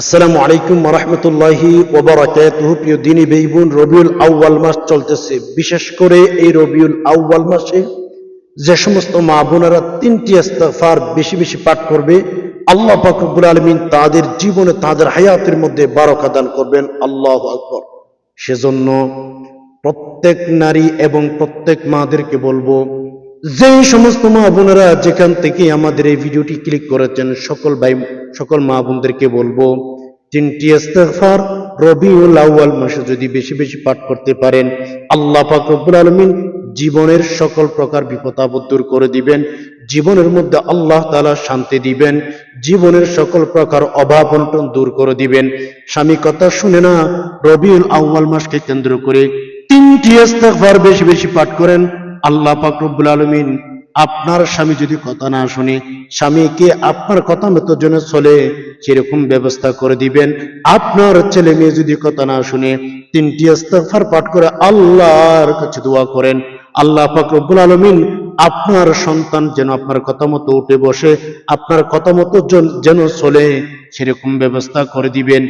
আসসালামু আলাইকুম ওয়া রাহমাতুল্লাহি ওয়া বারাকাতুহু। প্রিয় দ্বীনি ভাই বোন, রবিউল আউয়াল মাস চলতেছে। বিশেষ করে এই রবিউল আউয়াল মাসে যে সমস্ত মা বোনেরা তিনটি ইস্তিগফার বেশি বেশি পাঠ করবে, আল্লাহ পাক রব্বুল আলামিন তাদের জীবনে তাদের হায়াতের মধ্যে বারাকা দান করবেন। আল্লাহু আকবার। সেজন্য প্রত্যেক নারী এবং প্রত্যেক মাদেরকে বলবো, যে সমস্ত মা বোনেরা যেখান থেকে আমাদের এই ভিডিওটি ক্লিক করেছেন, সকল মা বোনদেরকে বলবো, তিনটি ইস্তিগফার রবিউল আউয়াল মাসে যদি বেশি বেশি পাঠ করতে পারেন, আল্লাহ পাক রব্বুল আলামিন জীবনের সকল প্রকার বিপদ আপদ দূর করে দিবেন, জীবনের মধ্যে আল্লাহ তাআলা শান্তি দিবেন, জীবনের সকল প্রকার অভাব অনটন দূর করে দিবেন। স্বামী কথা শুনে না, রবিউল আউয়াল মাসকে কেন্দ্র করে তিনটি ইস্তিগফার বেশি বেশি পাঠ করেন। আল্লাহ পাক রব্বুল আলামিন আপনার স্বামী যদি কথা না শুনে, স্বামীকে আপনার কথা মতো যেন চলে সেরকম ব্যবস্থা করে দিবেন। আপনার ছেলে মেয়ে যদি কথা না শুনে, তিনটি ইস্তিগফার পাঠ করে আল্লাহর কাছে দোয়া করেন, আল্লাহ পাক রব্বুল আলামিন আপনার সন্তান যেন আপনার কথা মতো উঠে বসে, আপনার কথা মতো যেন চলে সেরকম ব্যবস্থা করে দিবেন।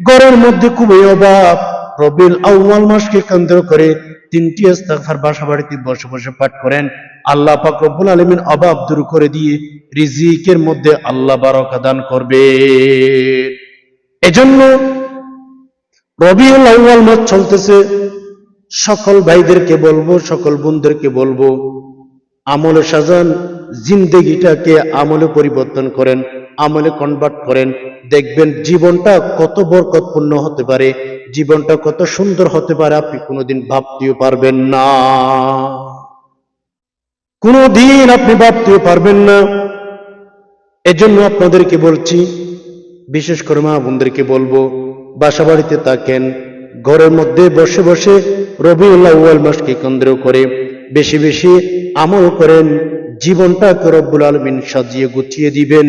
ঘরের মধ্যে খুবই অভাব, রবিউল আউয়াল মাসকে কেন্দ্র করে তিনটি ইস্তিগফার বাসা বাড়িতে বসে বসে পাঠ করেন, আল্লাহ পাক রব্বুল আলামিন অভাব দূর করে দিয়ে রিজিকের মধ্যে আল্লাহ বারাকা দান করবে। এজন্য রবিউল আউয়াল মাস চলতেছে, সকল ভাইদেরকে বলবো, সকল বোনদেরকে বলবো, আমলে সাজান, জিন্দেগিটাকে আমলে পরিবর্তন করেন, আমলে কনভার্ট করেন। দেখবেন জীবনটা কত বরকতপূর্ণ হতে পারে, জীবনটা কত সুন্দর হতে পারে, আপনি কোনোদিন ভাবতেও পারবেন না, কোনোদিন আপনি ভাবতেও পারবেন না। এজন্য আপনাদেরকে বলছি, বিশেষ করে মা বোনদেরকে বলবো, বাসা বাড়িতে থাকেন, ঘরের মধ্যে বসে বসে রবিউল আউয়াল মাসকে কেন্দ্র করে বেশি বেশি আমল করেন, জীবনটাকে রব্বুল আলামিন সাজিয়ে গুছিয়ে দিবেন।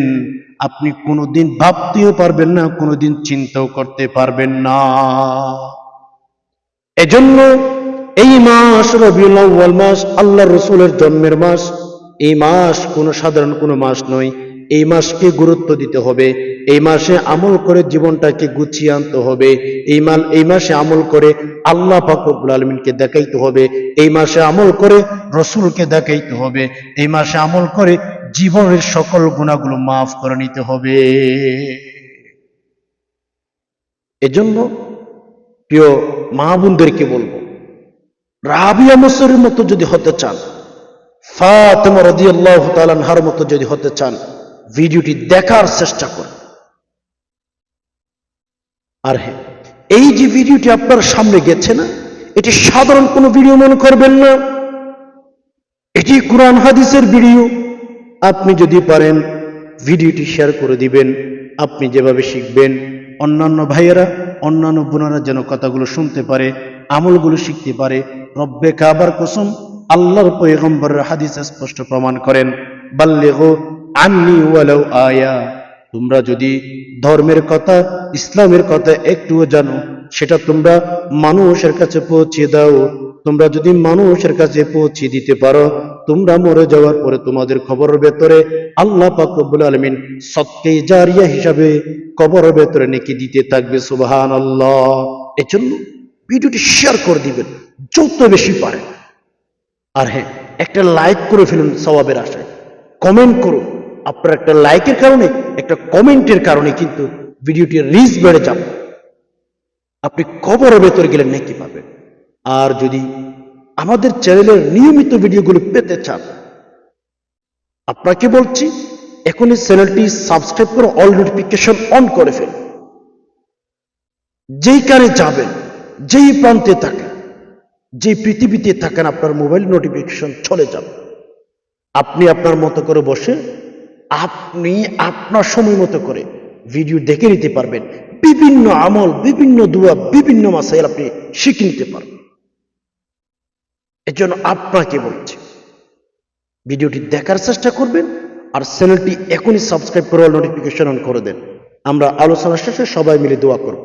আপনি কোনোদিন ভাবতেও পারবেন না, কোনোদিন চিন্তাও করতে পারবেন না। এজন্য এই মাস রবিউল আউয়াল মাস আল্লাহর রাসূলের জন্মের মাস। এই মাস কোনো সাধারণ কোনো মাস নয়। এই মাসকে গুরুত্ব দিতে হবে, এই মাসে আমল করে জীবনটাকে গুছিয়ে আনতে হবে, এই মাসে আমল করে আল্লাহ পাক রব্বুল আলামিনকে দেখাইতে হবে, এই মাসে আমল করে রাসূলকে দেখাইতে হবে, এই মাসে আমল করে জীবনের সকল গুনাহগুলো মাফ করে নিতে হবে। এজন্য প্রিয় মা বোনদেরকে বলবো, রাবিয়া মুসরির মতো যদি হতে চান, ফাতেমা রাদিয়াল্লাহু তাআলা আনহার মতো যদি হতে চান, ভিডিওটি দেখার চেষ্টা করুন। আর হ্যাঁ, এই যে ভিডিওটি আপনার সামনে গেছে না, এটি সাধারণ কোনো ভিডিও মনে করবেন না, এটি কোরআন হাদিসের ভিডিও। আপনি যদি পারেন ভিডিওটি শেয়ার করে দিবেন। আপনি যেভাবে শিখবেন, অন্যান্য ভাইয়েরা, অন্যান্য বোনেরা যেন কথাগুলো শুনতে পারে, আমলগুলো শিখতে পারে। রব্বে কাবার কসম, আল্লাহর পয়গম্বরের হাদিস স্পষ্ট প্রমাণ করেন, বাল্লিগু আন্নি ওয়ালাউ আয়া। তোমরা যদি ধর্মের কথা, ইসলামের কথা একটুও জানো, সেটা তোমরা মানুষের কাছে পৌঁছে দাও। তোমরা যদি মানুষের কাছে পৌঁছে দিতে পারো, তোমরা মরে যাওয়ার পরে তোমাদের কবরের ভেতরে আল্লাহ পাক রব্বুল আলামিন সদকা জারিয়া হিসাবে কবরের ভেতরে নেকি দিতে থাকবে। সুবহানাল্লাহ। এজন্য ভিডিওটি শেয়ার করে দিবেন যত বেশি পারেন। আর হ্যাঁ, একটা লাইক করে ফেলুন সওয়াবের আশায়, কমেন্ট করুন। আপনার একটা লাইকের কারণে, একটা কমেন্টের কারণে কিন্তু ভিডিওটির রিচ বেড়ে যাবে, আপনি কবরের ভেতরে গেলে নেকি পাবেন। আর যদি আমাদের চ্যানেলের নিয়মিত ভিডিওগুলো পেতে চান, আপনাকে বলছি এখনই চ্যানেলটি সাবস্ক্রাইব করে অল নোটিফিকেশন অন করে ফেলুন। যেইখানে যাবেন, যেই প্রান্তে থাকেন, যে পৃথিবীতে থাকেন, আপনার মোবাইল নোটিফিকেশন চলে যাবে। আপনি আপনার মতো করে বসে, আপনি আপনার সময় মতো করে ভিডিও দেখে নিতে পারবেন। বিভিন্ন আমল, বিভিন্ন দোয়া, বিভিন্ন মাসাইল আপনি শিখে নিতে পারবেন। এজন্য আপনাকে বলছি, ভিডিওটি দেখার চেষ্টা করবেন, আর চ্যানেলটি এখনই সাবস্ক্রাইব করে নোটিফিকেশন অন করে দেন। আমরা আলোচনা শেষে সবাই মিলে দোয়া করব।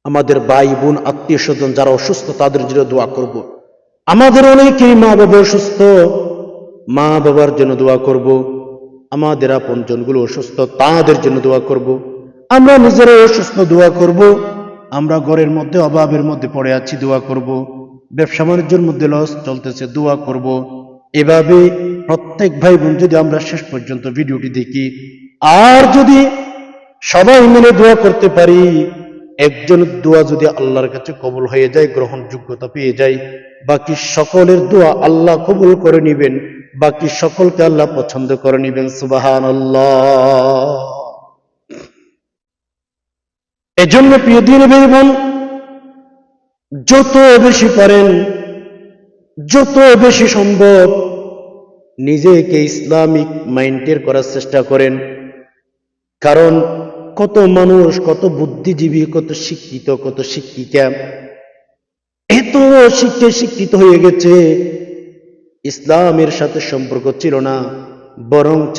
আমাদের ভাই বোন, আত্মীয় স্বজন যারা অসুস্থ, তাদের জন্য দোয়া করব। আমাদের অনেকেই মা বাবা অসুস্থ, মা বাবার জন্য দোয়া করব। আমাদের আপনজনগুলো অসুস্থ, তাদের জন্য দোয়া করব। আমরা নিজেরাই অসুস্থ, দোয়া করব। আমরা ঘরের মধ্যে অভাবের মধ্যে পড়ে আছি, দোয়া করব। ব্যবসা বাণিজ্যের মধ্যে লস চলতেছে, দোয়া করব। এভাবে প্রত্যেক ভাই বোন যদি আমরা শেষ পর্যন্ত ভিডিওটি দেখি, আর যদি সবাই মিলে দোয়া করতে পারি, একজনের দোয়া যদি আল্লাহর কাছে কবুল হয়ে যায়, গ্রহণযোগ্যতা পেয়ে যায়, বাকি সকলের দোয়া আল্লাহ কবুল করে নিবেন, বাকি সকলকে আল্লাহ পছন্দ করে নিবেন। সুবহানাল্লাহ। এজন্য প্রিয় দিনী ভাই বোন, যত বেশি পারেন, যত বেশি সম্ভব নিজেকে ইসলামিক মাইন্ডের করার চেষ্টা করেন। কারণ কত মানুষ, কত বুদ্ধিজীবী, কত শিক্ষিত, কত শিক্ষিকা এত শিক্ষিত হয়ে গেছে, ইসলামের সাথে সম্পর্ক ছিল না, বরঞ্চ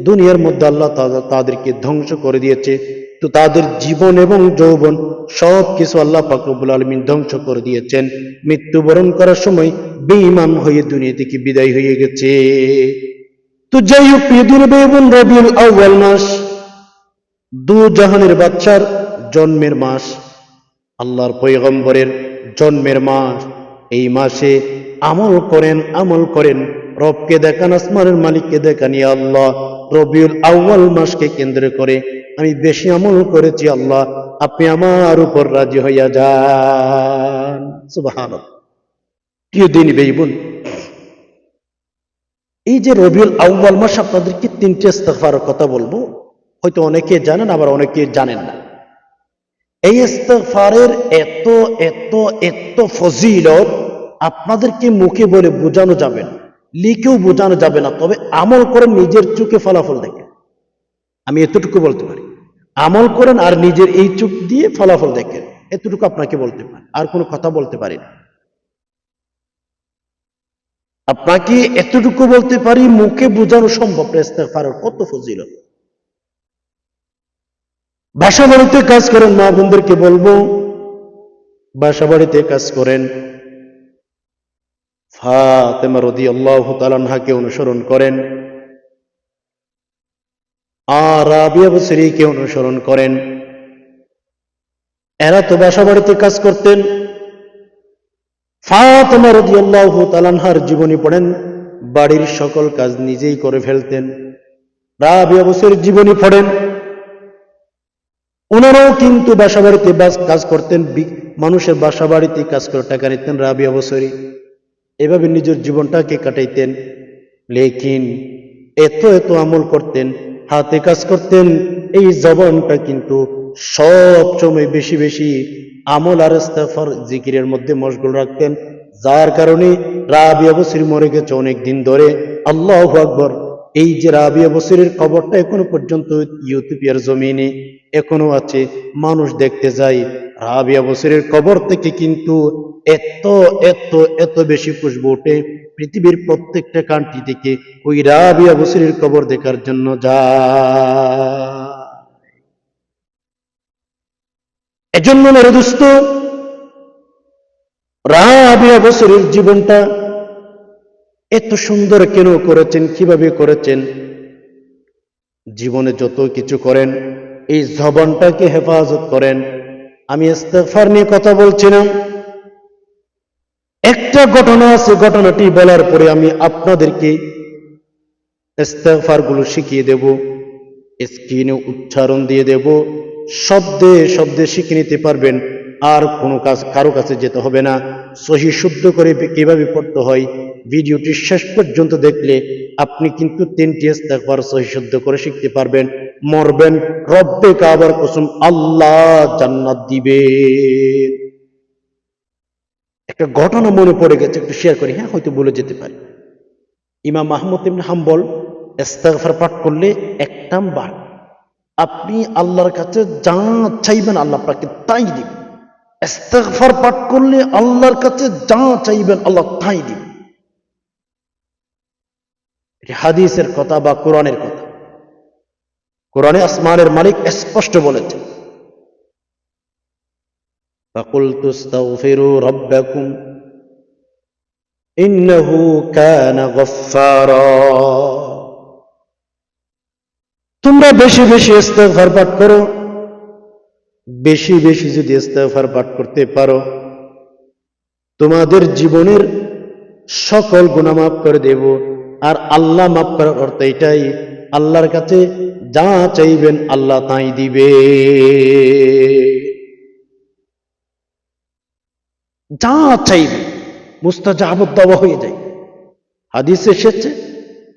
দুনিয়ার মধ্যে আল্লাহ তাদেরকে ধ্বংস করে দিয়েছে। তো তাদের জীবন এবং যৌবন সব কিছু আল্লাহ পাক রব্বুল আলামিন ধ্বংস করে দিয়েছেন। মৃত্যুবরণ করার সময় বেঈমান হয়ে দুনিয়া থেকে বিদায় হয়ে গেছে। তো যাই হোক প্রিয় দিনী ভাই বোন, রবিউল আউয়াল মাস দু জাহানের বাদশার জন্মের মাস, আল্লাহর পয়গম্বরের জন্মের মাস। এই মাসে আমল করেন, আমল করেন, রবকে দেখান, আসমানের মালিককে দেখান, ইয়া আল্লাহ রবিউল আউয়াল মাসকে কেন্দ্র করে আমি বেশি আমল করেছি, আল্লাহ আপনি আমার উপর রাজি হইয়া যান। সুবহানাল্লাহ। প্রিয় দিনী ভাই বোন, এই যে রবিউল আউয়াল মাস, আপনাদেরকে তিনটে ইস্তিগফারের কথা বলবো, হয়তো অনেকে জানেন, আবার অনেকে জানেন না। এই ইস্তিগফারের এত এত এত ফজিলত আপনাদেরকে মুখে বলে বোঝানো যাবে না, লিখেও বোঝানো যাবে না। তবে আমল করেন, নিজের চোখে ফলাফল দেখেন। আমি এতটুকু বলতে পারি, আমল করেন আর নিজের এই চোখ দিয়ে ফলাফল দেখেন, এতটুকু আপনাকে বলতে পারি, আর কোনো কথা বলতে পারি না। আপনাকে এতটুকু বলতে পারি, মুখে বোঝানো সম্ভব না ইস্তিগফারের কত ফজিলত। বাসা বাড়িতে কাজ করেন, মা বোনদেরকে বলবো বাসা বাড়িতে কাজ করেন, ফাতেমা রাদিয়াল্লাহু তাআলা আনহাকে অনুসরণ করেন, আর রাবিয়া বসরিকে অনুসরণ করেন। এরা তো বাসা বাড়িতে কাজ করতেন। ফাতেমা রাদিয়াল্লাহু তাআলা আনহার জীবনী পড়েন, বাড়ির সকল কাজ নিজেই করে ফেলতেন। রাবিয়া বসরির জীবনী পড়েন, ওনারাও কিন্তু বাসা বাড়িতে কাজ করতেন, মানুষের বাসা বাড়িতে কাজ করে টাকা নিতেন। রাবিয়া বসরি এভাবে নিজের জীবনটাকে কাটাইতেন। লেকিন এত এত আমল করতেন, হাতে কাজ করতেন, এই জবানটা কিন্তু সব সময় বেশি বেশি আমল আর ইস্তিগফার জিকিরের মধ্যে মশগুল রাখতেন। যার কারণে রাবিয়া বসরি মরে গেছে অনেক দিন ধরে। আল্লাহু আকবার। এই যে রাবিয়া বসরির খবরটা এখনো পর্যন্ত ইউটিউবের জমিনে এখনো আছে, মানুষ দেখতে যায়। রাবিয়া বসরির কবর থেকে কিন্তু এত এত এত বেশি খুশবু ওঠে, পৃথিবীর প্রত্যেকটা কান্ট্রি থেকে ওই রাবিয়া বসরির কবর দেখার জন্য যায়। এজন্য মেরে দোস্ত, রাবিয়া বসরির জীবনটা এত সুন্দর কেন করেছেন, কিভাবে করেছেন? জীবনে যত কিছু করেন এই জবানটাকে হেফাজত করেন। আমি ইস্তিগফার নিয়ে কথা বলছিলাম, একটা ঘটনা আছে, ঘটনাটি বলার পরে আমি আপনাদেরকে ইস্তিগফার গুলো শিখিয়ে দেব, স্ক্রিনে উচ্চারণ দিয়ে দেব, শব্দে শব্দে শিখে নিতে পারবেন। আর কোনো কারো কাছে যেতে হবে না। সহি শুদ্ধ করে কিভাবে পড়তে হয় ভিডিওটি শেষ পর্যন্ত দেখলে আপনি কিন্তু তিনটি ইস্তিগফার সহি শুদ্ধ করে শিখতে পারবেন। মরবেন রব্বে কাবার কসম, আল্লাহ জান্নাত দিবে। একটা ঘটনা মনে পড়ে গেছে, একটু শেয়ার করি। হ্যাঁ, হয়তো বলে যেতে পারি। ইমাম আহমদ ইবনে হাম্বল ইস্তিগফার পাঠ করলে 1 নাম্বার আপনি আল্লাহর কাছে যা চাইবেন আল্লাহ আপনাকে তাই দিবেন। ইস্তিগফার পাঠ করলে আল্লাহর কাছে যা চাইবেন আল্লাহ তাই দিবেন। এটা হাদিসের কথা বা কোরআনের কথা। কোরআনে আসমানের মালিক স্পষ্ট বলেছে, ফাকুলতু আস্তাগফিরু রাব্বাকুম ইন্নাহু কানা গফফারা। তোমরা বেশি বেশি ইস্তিগফার পাঠ করো, বেশি বেশি যদি ইস্তেগফার পাঠ করতে পারো, তোমাদের জীবনের সকল গুনাহ মাফ করে দেব। আর আল্লাহ মাফ করার অর্থ এটাই, আল্লাহর কাছে যা চাইবেন আল্লাহ তাই দিবে। যা চাইবেন মুস্তাজাবুদ দাওয়া হয়ে যায়। হাদিসে এসেছে,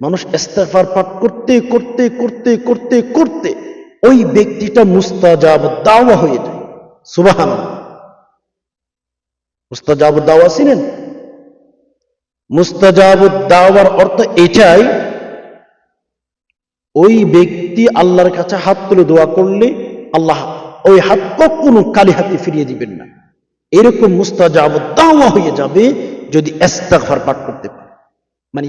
মানুষ ইস্তেগফার পাঠ করতে করতে করতে করতে করতে ওই ব্যক্তিটা মুস্তাজাবুদ দাওয়া হয়ে যায়। সুবহানাল্লাহ। মুস্তাজাবুদ দাওয়া ছিলেন, মুস্তাজাবুদ দাওয়ার অর্থ এটাই, ওই ব্যক্তি আল্লাহর কাছে হাত তুলে দোয়া করলে আল্লাহ ওই হাত কখনো খালি হাতে ফিরিয়ে দিবেন না। এরকম মুস্তাজাবুদ দাওয়া হয়ে যাবে যদি ইস্তেগফার পাঠ করতে পারেন। মানে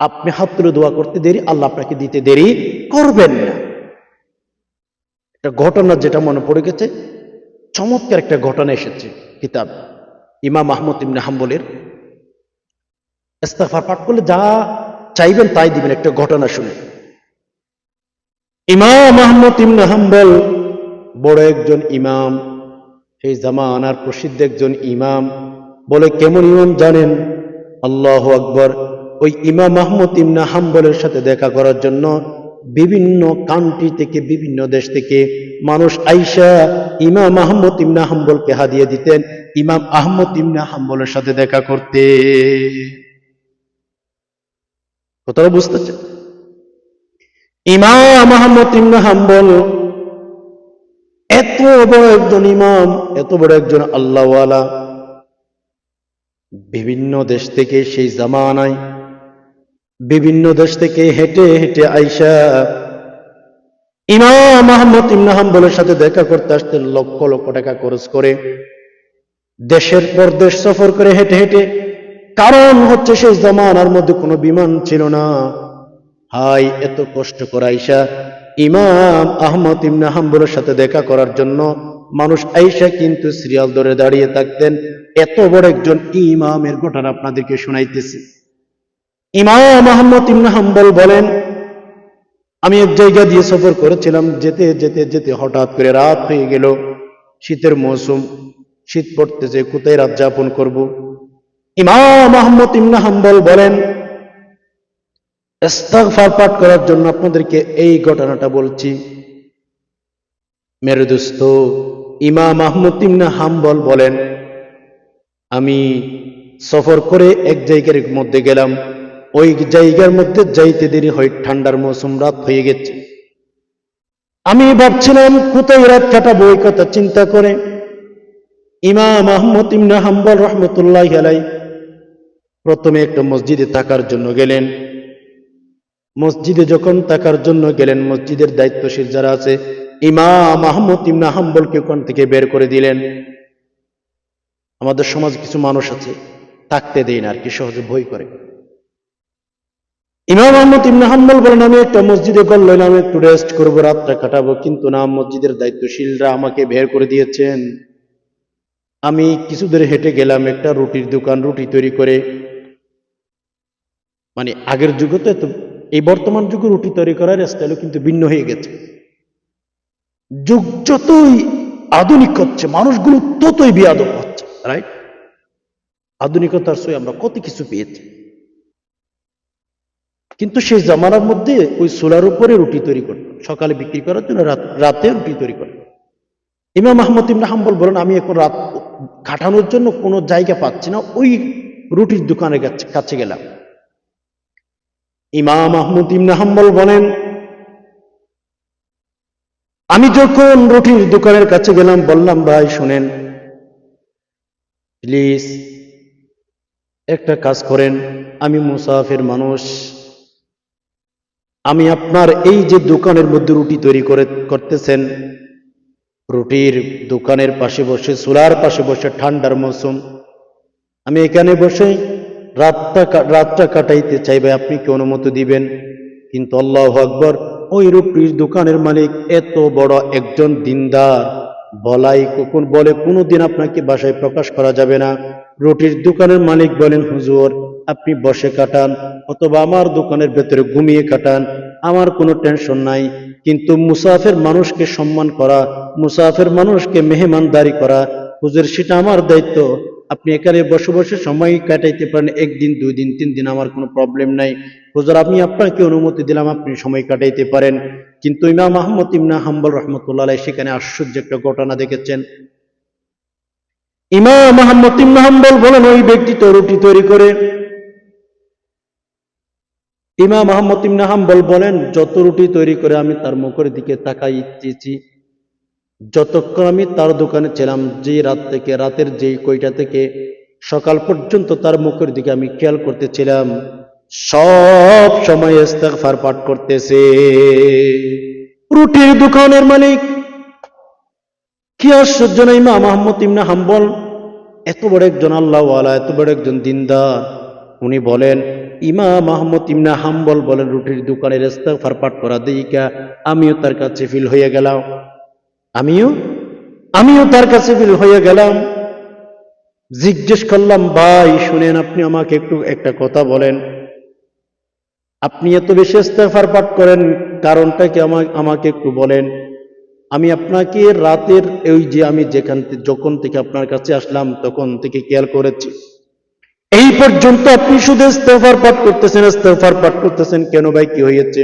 আপনি হাত তুলে দোয়া করতে দেরি, আল্লাহ আপনাকে দিতে দেরি করবেন না। একটা ঘটনা যেটা মনে পড়ে গেছে, চমৎকার একটা ঘটনা এসেছে কিতাব ইমাম আহমদ ইবনে হাম্বলের। ইস্তেগফার পাঠ করলে যা চাইবেন তাই দিবেন। একটা ঘটনা শুনে। ইমাম আহমদ ইবনে হাম্বল বড় একজন ইমাম, এই জামানার প্রসিদ্ধ একজন ইমাম। বলে কেমন ইমাম জানেন? আল্লাহু আকবার। ওই ইমাম আহমদ ইবনে হাম্বলের সাথে দেখা করার জন্য বিভিন্ন কান্ট্রি থেকে, বিভিন্ন দেশ থেকে মানুষ আইসা ইমাম আহমদ ইবনে হাম্বলকে হাদিয়া দিতেন ইমাম আহমদ ইবনে হাম্বলের সাথে দেখা করতে। কথাটা বুঝতেছেন? ইমাম আহমদ ইবনে হাম্বল এত বড় একজন ইমাম, এত বড় একজন আল্লাহওয়ালা, বিভিন্ন দেশ থেকে সেই জামানায় বিভিন্ন দেশ থেকে হেঁটে হেঁটে আইসা ইমাম আহমদ ইবনে হাম্বলের সাথে দেখা করতে আসতেন। লক্ষ লক্ষ টাকা খরচ করে, দেশের পর দেশ সফর করে হেঁটে হেঁটে। কারণ হচ্ছে সেই জামানার মধ্যে কোনো বিমান ছিল না। হাই এত কষ্ট করে আইসা ইমাম আহমদ ইবনে হাম্বলের সাথে দেখা করার জন্য মানুষ আইসা কিন্তু সিরিয়াল ধরে দাঁড়িয়ে থাকতেন। এত বড় একজন ইমামের ঘটনা আপনাদেরকে শোনাইতেছি। ইমাম আহমদ ইবনে হাম্বল বলেন, আমি এক জায়গা দিয়ে সফর করেছিলাম, যেতে যেতে যেতে হঠাৎ করে রাত হয়ে গেল। শীতের মৌসুম, শীত পড়তেছে, কোথায় রাত যাপন করব? ইমাম আহমদ ইবনে হাম্বল বলেন, ইস্তেগফার পাঠ করার জন্য আপনাদেরকে এই ঘটনাটা বলছি। মেরে দোস্ত, ইমাম আহমদ ইবনে হাম্বল বলেন, আমি সফর করে এক জায়গার মধ্যে গেলাম। ওই জায়গার মধ্যে যাইতে দেরি হয়, ঠান্ডার মৌসুম, রাত হয়ে গেছে। আমি ভাবছিলাম কোথায় রাত কাটাবো, এই কথা চিন্তা করে ইমাম আহমদ ইবনে হাম্বল রহমতুল্লাহি আলাইহি প্রথমে একটা মসজিদে থাকার জন্য গেলেন। মসজিদে যখন থাকার জন্য গেলেন, মসজিদের দায়িত্বশীল যারা আছে ইমাম আহমদ ইবনে হাম্বলকে ওখান থেকে বের করে দিলেন। আমাদের সমাজ কিছু মানুষ আছে থাকতে দেয় না আর কি, সহজে ভয় করে। ইমাম আহমদ ইবনে হাম্বল বলেন, আমি একটা মসজিদে ঘর লইলাম, একটু রেস্ট করবো, রাতটা কাটাবো। কিন্তু না, মসজিদের দায়িত্বশীলরা আমাকে বের করে দিয়েছেন। আমি কিছু দূরে হেঁটে গেলাম, একটা রুটির দোকান, রুটি তৈরি করে। মানে আগের যুগে তো এই বর্তমান যুগে রুটি তৈরি করার স্টাইলও কিন্তু ভিন্ন হয়ে গেছে। যুগ যতই আধুনিক হচ্ছে, মানুষগুলো ততই বেয়াদব হচ্ছে, রাইট? আধুনিকতার সই আমরা কত কিছু পেয়েছি, কিন্তু সেই জামানার মধ্যে ওই চুলার উপরে রুটি তৈরি করত, সকালে বিক্রি করার জন্য, রাতে রুটি তৈরি করত। ইমাম আহমদ ইবনে হাম্বল বলেন, আমি এখন রাত কাটানোর জন্য কোনো জায়গা পাচ্ছি না, ওই রুটির দোকানের কাছে গেলাম। ইমাম আহমদ ইবনে হাম্বল বলেন, আমি যখন রুটির দোকানের কাছে গেলাম, বললাম, ভাই শুনেন, প্লিজ একটা কাজ করেন, আমি মুসাফির মানুষ, আমি আপনার এই যে দোকানের মধ্যে রুটি তৈরি করতেছেন, রুটির দোকানের পাশে বসে, চুলার পাশে বসে, ঠান্ডার মৌসুম, আমি এখানে বসে রাতটা কাটাইতে চাইবে, আপনি কি অনুমতি দিবেন? কিন্তু আল্লাহু আকবার, ওই রুটির দোকানের মালিক এত বড় একজন দিনদার, বলে কোনোদিন আপনাকে বাসায় প্রকাশ করা যাবে না। রুটির দোকানের মালিক বলেন, হুজুর আপনি বসে কাটান অথবা আমার দোকানের ভেতরে ঘুমিয়ে কাটান, আমার কোনো টেনশন নাই, কিন্তু মুসাফির মানুষকে সম্মান করা, মুসাফির মানুষকে মেহমানদারি করা, হুজুর সেটা আমার দায়িত্ব। আপনি এখানে বসে বসে সময় কাটাইতে পারেন, একদিন, 2 দিন, 3 দিন, আমার কোনো প্রবলেম নাই। হুজুর আমি আপনাকে অনুমতি দিলাম, আপনি সময় কাটাইতে পারেন। কিন্তু ইমাম আহমদ ইবনে হাম্বল রহমতুল্লাহ আলাইহি সেখানে আশ্চর্য একটা ঘটনা দেখেছেন। ইমাম আহমদ ইবনে হাম্বল বলেন, ওই ব্যক্তি তো রুটি তৈরি করে। ইমাম আহমদ ইবনে হাম্বল বলেন, যত রুটি তৈরি করে আমি তার মুখের দিকে তাকাইতেছি, যতক্ষণ আমি তার দোকানে ছিলাম, যে রাত থেকে, রাতের যে কয়টা থেকে সকাল পর্যন্ত তার মুখের দিকে আমি খেয়াল করতেছিলাম, সব সময় ইস্তেগফার পাঠ করতেছে। রুটির দোকানের মালিক, কি আশ্চর্য না! ইমাম আহমদ ইবনে হাম্বল এত বড় একজন আল্লাহওয়ালা, এত বড় একজন দিনদার, উনি বলেন, ইমাম আহমদ ইবনে হাম্বল বলেন, রুটির দোকানের ইস্তেগফার পাঠ করা দেইখা আমিও তার কাছে ফিল হয়ে গেলাম, আমিও তার কাছে ফিল হয়ে গেলাম। জিজ্ঞেস করলাম, ভাই শুনেন, আপনি আমাকে একটু একটা কথা বলেন, আপনি এত বেশি ইস্তেগফার পাঠ করেন, কারণটা কি আমাকে একটু বলেন। আমি আপনাকে রাতের ওই যে আমি যখন থেকে আপনার কাছে আসলাম তখন থেকে খেয়াল করেছি, এই পর্যন্ত আপনি শুধু ইস্তেগফার পাঠ করতেছেন, ইস্তেগফার পাঠ করতেছেন। কেন ভাই, কি হয়েছে?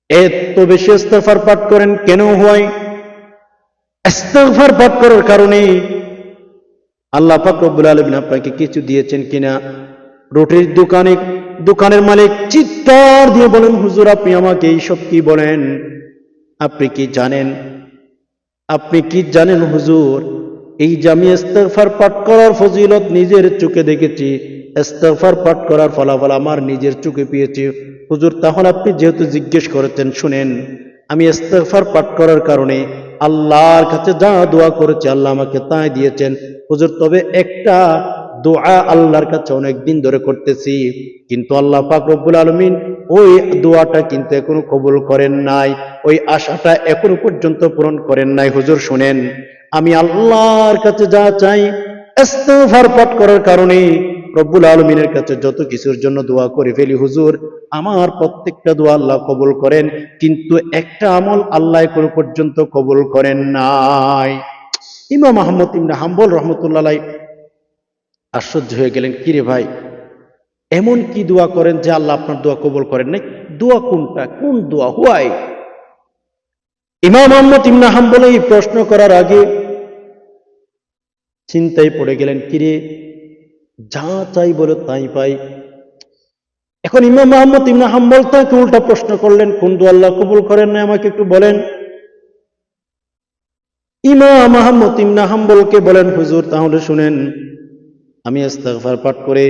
এত বেশি ইস্তেগফার পাঠ করেন কেন হয়? ইস্তেগফার পাঠ করার কারণে আল্লাহ পাক রব্বুল আলামিন আপনাকে কিছু দিয়েছেন কিনা। রুটির দোকানের মালিক চিৎকার দিয়ে বলেন, হুজুর আপনি আমাকে এইসব কি বলেন? আপনি কি জানেন হুজুর, এই যে আমি ইস্তেগফার পাঠ করার ফজিলত নিজের চোখে দেখেছি, ইস্তেগফার পাঠ করার ফলাফল আমার নিজের চোখে পেয়েছি। হুজুর তাহলে আপনি যেহেতু জিজ্ঞেস করেছেন, শুনেন, আমি ইস্তেগফার পাঠ করার কারণে আল্লাহর কাছে যা দোয়া করেছি আল্লাহ আমাকে তাই দিয়েছেন। হুজুর তবে একটা দোয়া আল্লাহর কাছে অনেক দিন ধরে করতেছি, কিন্তু আল্লাহ পাক রব্বুল আলামিন ওই দোয়াটা কিন্তু এখনো কবুল করেন নাই, ওই আশাটা এখনো পর্যন্ত পূরণ করেন নাই। হুজুর শুনেন, আমি আল্লাহর কাছে যা চাই, ইস্তেগফার পাঠ করার কারণে রব্বুল আলামিনের কাছে যত কিছুর জন্য দোয়া করে ফেলি, হুজুর আমার প্রত্যেকটা দোয়া আল্লাহ কবুল করেন, কিন্তু একটা আমল আল্লাহ এখনো পর্যন্ত কবুল করেন নাই। ইমাম আহমদ ইবনে হাম্বল রহমতুল্লাহ আলাইহি আশ্চর্য হয়ে গেলেন, কিরে ভাই, এমন কি দোয়া করেন যে আল্লাহ আপনার দোয়া কবুল করেন নাই? দোয়া কোনটা, কোন দোয়া, হুয়াই? ইমাম আহমদ ইবনে হাম্বল এই প্রশ্ন করার আগে চিন্তায় পড়ে গেলেন, কিরে, যা চাই বলে তাই পাই। এখন ইমাম আহমদ ইবনে হাম্বল তাকে উল্টা প্রশ্ন করলেন, কোন দোয়া আল্লাহ কবুল করেন না আমাকে একটু বলেন। ইমাম আহমদ ইবনে হাম্বলকে বলেন, হুজুর তাহলে শুনেন, আমি ইস্তেগফার পাঠ করে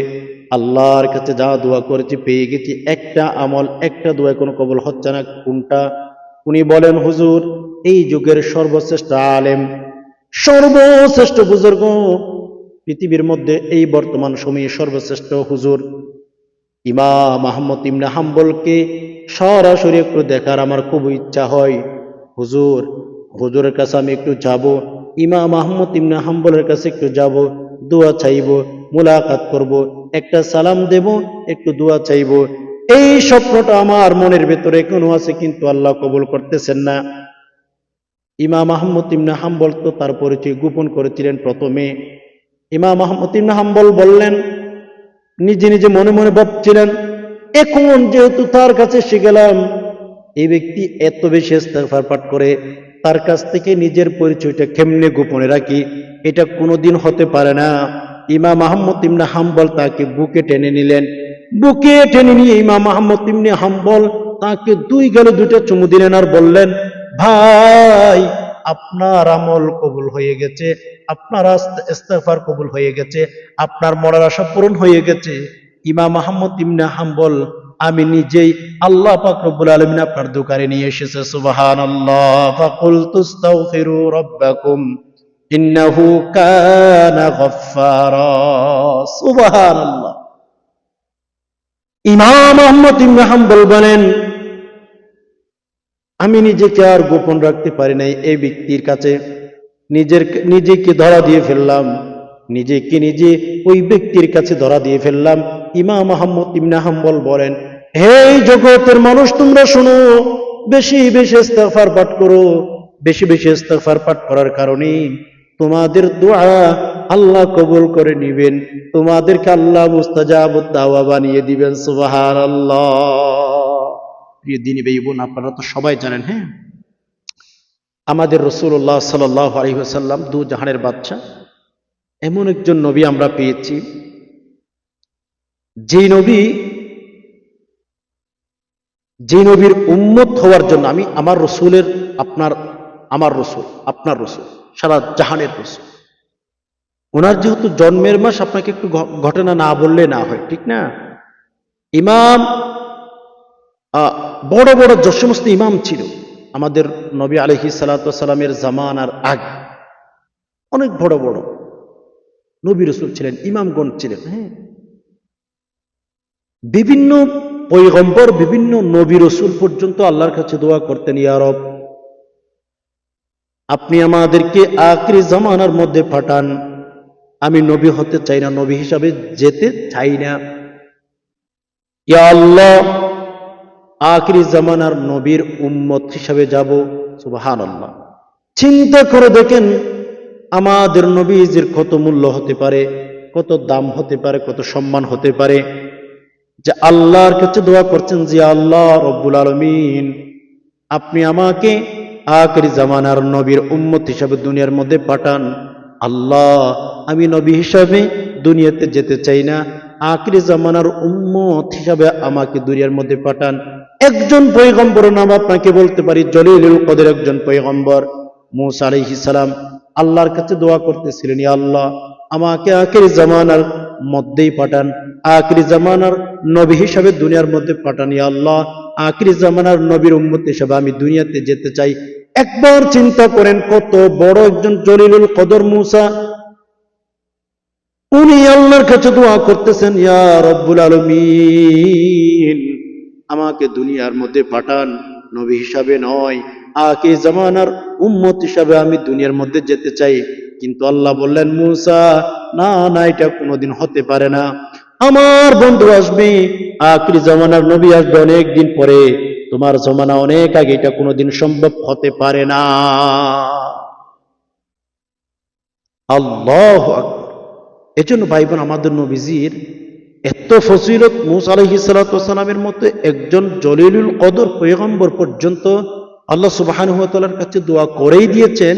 আল্লাহর কাছে যা দোয়া করেছি পেয়ে গেছি, একটা আমল, একটা দোয়া কোনো কবুল হচ্ছে না। কোনটা? উনি বলেন, হুজুর এই যুগের সর্বশ্রেষ্ঠ আলেম, সর্বশ্রেষ্ঠ বুজুর্গ, পৃথিবীর মধ্যে এই বর্তমান সময়ে সর্বশ্রেষ্ঠ হুজুর ইমাম আহমদ ইবনে হাম্বলকে সরাসরি একটু দেখার আমার খুব ইচ্ছা হয়। হুজুরের কাছে আমি একটু যাব, ইমাম আহমদ ইবনে হাম্বলের কাছে একটু যাব, দোয়া চাইব, মুলাকাত করব, একটা সালাম দেব, একটু দোয়া চাইব। এই স্বপ্নটা আমার মনের ভেতরে এখনো আছে, কিন্তু আল্লাহ কবুল করতেছেন না। ইমাম আহমদ ইবনে হাম্বল তো তার পরিচয় গোপন করেছিলেন প্রথমে। ইমাম আহমদ ইবনে হাম্বল বললেন, নিজে নিজে মনে মনে ভাবছিলেন, এখন যেহেতু তার কাছে এসে গেলাম, এই ব্যক্তি এত বেশি ইস্তেগফার পাঠ করে, তার কাছ থেকে নিজের পরিচয়টা কেমনে গোপনে রাখি, এটা কোনোদিন হতে পারে না। ইমাম আহমদ ইবনে হাম্বল তাকে বুকে টেনে নিলেন। বুকে টেনে নিয়ে ইমাম আহমদ ইবনে হাম্বল তাকে 2 গালে 2টা চুমু দিলেন আর বললেন, ভাই আপনার আমল কবুল হয়ে গেছে, আপনার ইস্তেগফার কবুল হয়ে গেছে, আপনার মনের আশা পূরণ হয়ে গেছে। ইমাম আহমদ ইবনে হাম্বল, আমি নিজেই আল্লাহ পাক রব্বুল আলামিন আপনার দোকানে নিয়ে এসেছে। সুবহানাল্লাহ। ফাকুলতু আস্তাগফিরু রাব্বাকুম ইন্নাহু কানা গফফারা। সুবহানাল্লাহ। ইমাম আহমদ ইবনে হাম্বল বলেন, আমি নিজেকে আর গোপন রাখতে পারি নাই এই ব্যক্তির কাছে, নিজেকে ধরা দিয়ে ফেললাম, নিজে ওই ব্যক্তির কাছে ধরা দিয়ে ফেললাম। ইমাম আহমদ ইবনে হাম্বল বলেন, হে জগতের মানুষ তোমরা শুনো, বেশি বেশি ইস্তিগফার পাঠ করো। বেশি বেশি ইস্তিগফার পাঠ করার কারণে তোমাদের দোয়া আল্লাহ কবুল করে নিবেন, তোমাদেরকে আল্লাহ মুস্তাজাবুদ দাওয়া বানিয়ে দিবেন। সুবহানাল্লাহ। প্রিয় দিনী ভাই বোন, আপনারা তো সবাই জানেন, হ্যাঁ, আমাদের রাসূলুল্লাহ সাল্লাল্লাহু আলাইহি ওয়াসাল্লাম দু জাহানের বাদশা, এমন একজন নবী আমরা পেয়েছি, যে নবী, যে নবীর উম্মত হওয়ার জন্য আমি আমার রসুলের, আমার রসুল, আপনার রসুল, সারা জাহানের রসুল, ওনার যেহেতু জন্মের মাস, আপনাকে একটু ঘটনা না বললে না হয়, ঠিক না? ইমাম, বড় বড় যে সমস্ত ইমাম ছিল আমাদের নবী আলাইহিস সালাতু ওয়াস সালামের জামানার আগে, অনেক বড় বড় নবী রসুল ছিলেন, ইমামগণ ছিলেন, হ্যাঁ। বিভিন্ন পয়গম্বর, বিভিন্ন নবী রসুল পর্যন্ত আল্লাহর কাছে দোয়া করতেন, ইয়া রব, আপনি আমাদেরকে আখিরি জামানার মধ্যে পাঠান, আমি নবী হতে চাই না, নবী হিসাবে যেতে চাই না, ইয়া আল্লাহ, আখিরি জামানার নবীর উম্মত হিসাবে যাব। সুবহানাল্লাহ। চিন্তা করে দেখেন আমাদের নবীজির কত মূল্য হতে পারে, কত দাম হতে পারে, কত সম্মান হতে পারে, যে আল্লাহর কাছে দোয়া করছেন যে আল্লাহ রব্বুল আলামিন, আপনি আমাকে আখিরি জামানার নবীর উম্মত হিসাবে দুনিয়ার মধ্যে পাঠান। আল্লাহ, আমি নবী হিসাবে দুনিয়াতে যেতে চাই না, আখিরি জামানার উম্মত হিসাবে আমাকে দুনিয়ার মধ্যে পাঠান। একজন পয়গম্বরের নাম আপনাকে বলতে পারি, জলিলুল কদর একজন পয়গম্বর মূসা আলাইহিস সালাম আল্লাহর কাছে দোয়া করতেছিলেন, ইয়া আল্লাহ, আমাকে আখিরি জামানার মধ্যেই পাঠান, আখিরি জামানার নবী হিসাবে দুনিয়ার মধ্যে পাঠান, ইয়া আল্লাহ, আখিরি জামানার নবীর উম্মত হিসাবে আমি দুনিয়াতে যেতে চাই। একবার চিন্তা করেন, কত বড় একজন জলিলুল কদর মূসা, উনি আল্লাহর কাছে দোয়া করতেছেন, ইয়া রব্বুল আলামিন, আমাকে দুনিয়ার মধ্যে পাঠান, নবী হিসাবে নয়, আখিরি জামানার উম্মত হিসাবে আমি দুনিয়ার মধ্যে যেতে চাই। কিন্তু আল্লাহ বললেন, মূসা, না না, এটা কোনোদিন হতে পারে না, আমার বন্ধু আসবে, আখিরি জামানার নবী আসবে অনেক দিন পরে, তোমার জামানা অনেক আগে, এটা কোনোদিন সম্ভব হতে পারে না। আল্লাহু আকবার। এজন্য ভাই বোন, আমাদের নবীজির এত ফজিলত, মূসা আলাইহিস সালাতু ওয়াস সালামের মতো একজন জলিলুল কদর পয়গম্বর পর্যন্ত আল্লাহ সুবহানাহু ওয়া তাআলার কাছে দোয়া করেই দিয়েছেন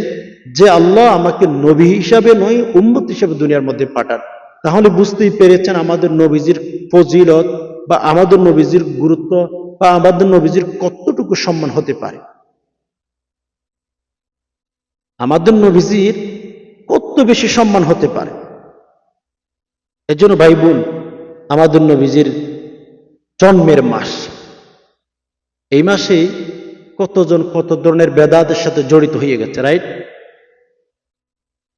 যে আল্লাহ, আমাকে নবী হিসাবে নয়, উম্মত হিসাবে দুনিয়ার মধ্যে পাঠান। তাহলে বুঝতেই পেরেছেন আমাদের নবীজির ফজিলত, বা আমাদের নবীজির গুরুত্ব, বা আমাদের নবীজির কতটুকু সম্মান হতে পারে। আমাদের নবীজির কত বেশি সম্মান হতে পারে। এজন্য ভাই বোন, আমাদের নবীজির জন্মের মাস, এই মাসে কতজন কত ধরনের বেদাতের সাথে জড়িত হয়ে গেছে, রাইট?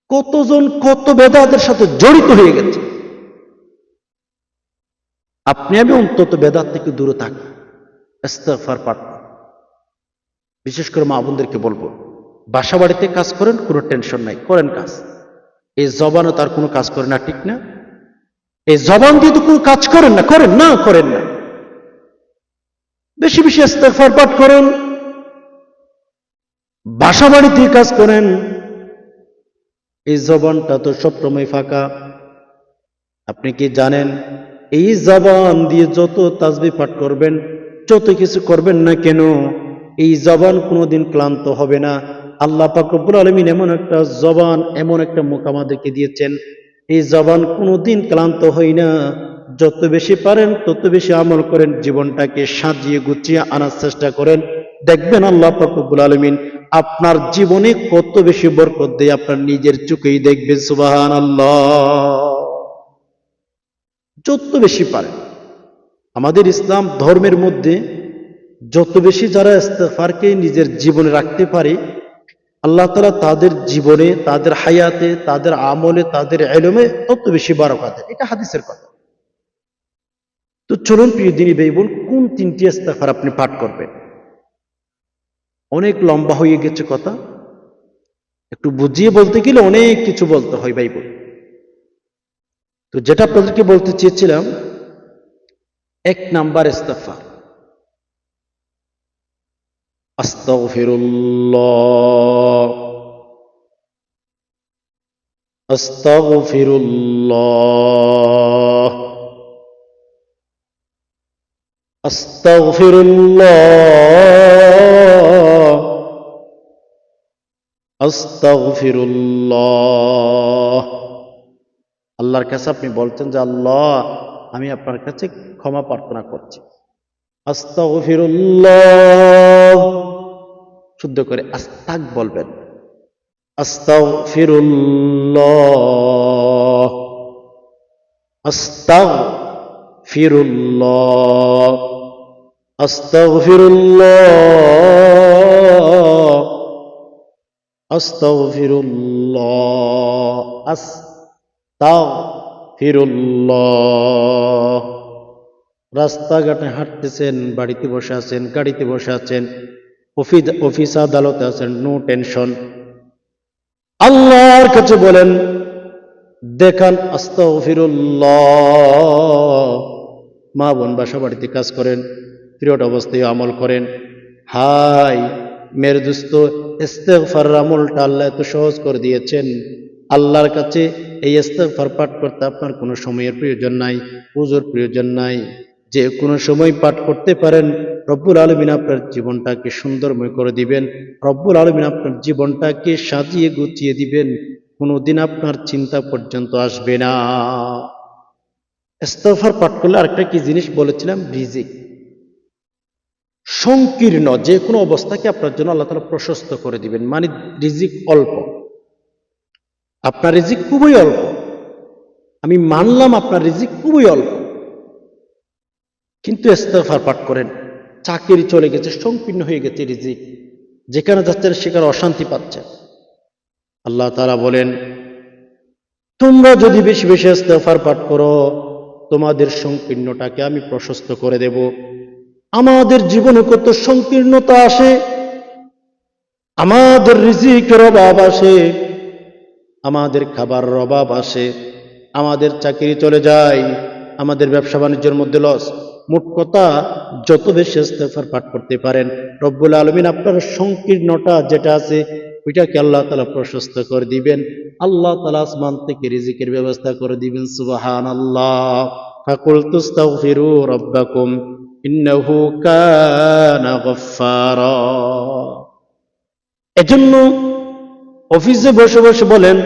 কতজন কত বেদাতের সাথে জড়িত হয়ে গেছে। আপনি আমি অন্তত বেদাত থেকে দূরে থাকি, ইস্তিগফার পাঠ করুন। বিশেষ করে মা বোনদেরকে বলবো, বাসা বাড়িতে কাজ করেন, কোনো টেনশন নাই, করেন কাজ। এই জবানও তার কোনো কাজ করে না, ঠিক না? এই জবান দিয়ে তো কোনো কাজ করেন না, করেন না, করেন না। বেশি বেশি ইস্তিগফার পাঠ করেন, বাসা বাড়িতে কাজ করেন। এই জবানটা তো সবসময় ফাঁকা। আপনি কি জানেন, এই জবান দিয়ে যত তাসবিহ পাঠ করবেন, যত কিছু করবেন না কেন, এই জবান কোনোদিন ক্লান্ত হবে না। আল্লাহ পাক রব্বুল আলামিন এমন একটা জবান, এমন একটা মুখ আমাদেরকে দিয়েছেন, এই জবান কোনোদিন ক্লান্ত হয় না। যত বেশি পারেন তত বেশি আমল করেন, জীবনটাকে সাজিয়ে গুছিয়ে আনার চেষ্টা করেন, দেখবেন আল্লাহ পাক রব্বুল আলামিন আপনার জীবনে কত বেশি বরকত দেয়, আপনার নিজের চোখেই দেখবেন। সুবহানাল্লাহ। যত বেশি পারেন, আমাদের ইসলাম ধর্মের মধ্যে যত বেশি যারা ইস্তিগফারকে নিজের জীবনে রাখতে পারে, আল্লাহ তাআলা তাদের জীবনে, তাদের হায়াতে, তাদের আমলে, তাদের ইলমে তত বেশি বারাকা দেন। এটা হাদিসের কথা। তো চলুন প্রিয় দিনী ভাই বোন, কোন তিনটি ইস্তিগফার আপনি পাঠ করবেন? অনেক লম্বা হয়ে গেছে কথা, একটু বুঝিয়ে বলতে গেলে অনেক কিছু বলতে হয় ভাই বোন। তো যেটা আপনাদেরকে বলতে চেয়েছিলাম, 1 নাম্বার ইস্তিগফার, আস্তাগফিরুল্লাহ, আস্তাগফিরুল্লাহ, আস্তাগফিরুল্লাহ, আস্তাগফিরুল্লাহ। আল্লাহর কাছে আপনি বলছেন যে আল্লাহ, আমি আপনার কাছে ক্ষমা প্রার্থনা করছি। আস্তাগফিরুল্লাহ, শুদ্ধ করে আস্তাগ বলবেন। আস্তাগফিরুল্লাহ, আস্তাগফিরুল্লাহ, আস্তাগফিরুল্লাহ, আস্তাগফিরুল্লাহ, আস্তাগফিরুল্লাহ। রাস্তাঘাটে হাঁটতেছেন, বাড়িতে বসে আছেন, গাড়িতে বসে আছেন, অফিস আদালতে আছেন, নো টেনশন, আল্লাহর কাছে বলেন, দেখান আস্তাগফিরুল্লাহ। মা বোন বাসা বাড়িতে কাজ করেন, পিরিয়ড অবস্থায় আমল করেন। হাই মেরে দোস্ত, ইস্তেগফার আমলটা আল্লাহ এত সহজ করে দিয়েছেন। আল্লাহর কাছে এই ইস্তেগফার পাঠ করতে আপনার কোনো সময়ের প্রয়োজন নাই, পুজোর প্রয়োজন নাই, যে কোনো সময় পাঠ করতে পারেন। রব্বুল আলামিন আপনার জীবনটাকে সুন্দরময় করে দিবেন। রব্বুল আলামিন আপনার জীবনটাকে সাজিয়ে গুছিয়ে দিবেন। কোনোদিন আপনার চিন্তা পর্যন্ত আসবে না। ইস্তেগফার পাঠ করলে আরেকটা কি জিনিস বলেছিলাম, রিজিক। সংকীর্ণ যে কোনো অবস্থাকে আপনার জন্য আল্লাহ তাআলা প্রশস্ত করে দিবেন। মানে রিজিক অল্প, আপনার রিজিক খুবই অল্প, আমি মানলাম আপনার রিজিক খুবই অল্প, কিন্তু ইস্তেগফার পাঠ করেন, চাকরি চলে গেছে, সংকীর্ণ হয়ে গেছে রিজিক, যেখানে যাচ্ছেন সেখানে অশান্তি পাচ্ছেন। আল্লাহ তাআলা বলেন, তোমরা যদি বেশি বেশি ইস্তেগফার পাঠ করো, তোমাদের সংকীর্ণটাকে আমি প্রশস্ত করে দেব। আমাদের জীবনে কত সংকীর্ণতা আসে, আমাদের রিজিকের অভাব আসে, আমাদের খাবারের অভাব আসে, আমাদের চাকরি চলে যায়, আমাদের ব্যবসা বাণিজ্যের মধ্যে লস। মোট কথা, যত বেশি ইস্তেগফার পাঠ করতে পারেন, রব্বুল আলামিন আপনার সংকীর্ণতা যেটা আছে ওইটাকে আল্লাহ তাআলা প্রশস্ত করে দিবেন। আল্লাহ তাআলা আসমান থেকে রিজিকের ব্যবস্থা করে দিবেন। সুবহানাল্লাহ। ফাকুলতু আস্তাগফিরু রাব্বাকুম ইন্নাহু কানা গফফারা। এজন্য অফিসে বসে বসে বলেন